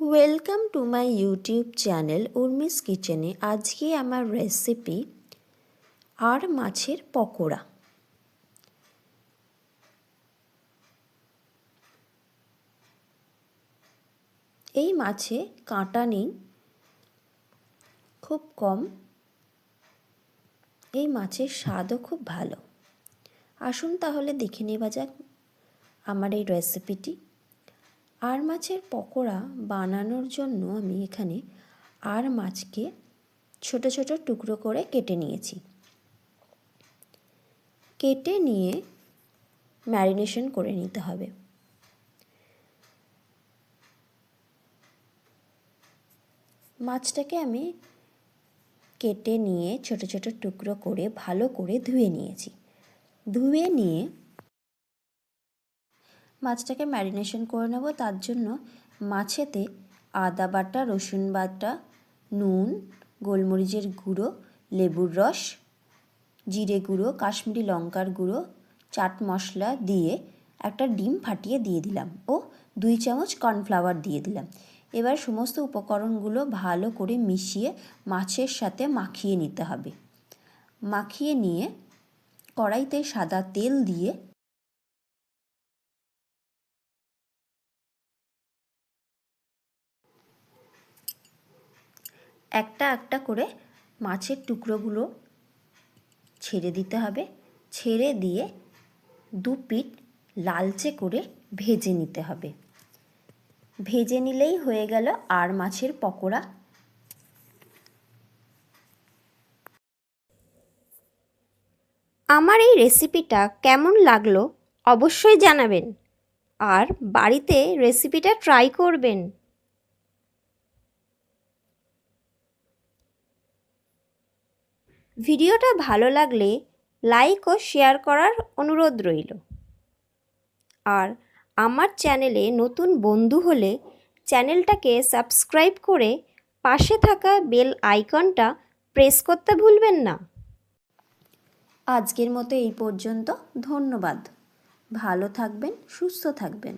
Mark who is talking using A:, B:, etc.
A: Welcome to my YouTube channel Urmi's কিচেনে। আজকে আমার রেসিপি আর মাছের পকোড়া। এই মাছে কাঁটা নেই, খুব কম। এই মাছের স্বাদও খুব ভালো। আসুন তাহলে দেখে নেওয়া যাক আমার এই রেসিপিটি। আর মাছের পকোড়া বানানোর জন্য আমি এখানে আর মাছকে ছোট ছোট টুকরো করে কেটে নিয়েছি। কেটে নিয়ে ম্যারিনেশন করে নিতে হবে। মাছটাকে আমি কেটে নিয়ে ছোট ছোট টুকরো করে ভালো করে ধুয়ে নিয়েছি। ধুয়ে নিয়ে মাছটাকে ম্যারিনেশন করে নেব। তার জন্য মাছেতে আদা বাটা, রসুন বাটা, নুন, গোলমরিচের গুঁড়ো, লেবুর রস, জিরে গুঁড়ো, কাশ্মীরি লঙ্কার গুঁড়ো, চাট মশলা দিয়ে একটা ডিম ফাটিয়ে দিয়ে দিলাম ও 2 চামচ কর্নফ্লাওয়ার দিয়ে দিলাম। এবার সমস্ত উপকরণগুলো ভালো করে মিশিয়ে মাছের সাথে মাখিয়ে নিতে হবে। মাখিয়ে নিয়ে কড়াইতে সাদা তেল দিয়ে একটা একটা করে মাছের টুকরোগুলো ছেড়ে দিতে হবে। ছেড়ে দিয়ে 2 পিঠ লালচে করে ভেজে নিতে হবে। ভেজে নিলেই হয়ে গেল আর মাছের পকোড়া।
B: আমার এই রেসিপিটা কেমন লাগলো অবশ্যই জানাবেন, আর বাড়িতে রেসিপিটা ট্রাই করবেন। ভিডিওটা ভালো লাগলে লাইক ও শেয়ার করার অনুরোধ রইল। আর আমার চ্যানেলে নতুন বন্ধু হলে চ্যানেলটাকে সাবস্ক্রাইব করে পাশে থাকা বেল আইকনটা প্রেস করতে ভুলবেন না।
A: আজকের মতো এই পর্যন্ত। ধন্যবাদ। ভালো থাকবেন, সুস্থ থাকবেন।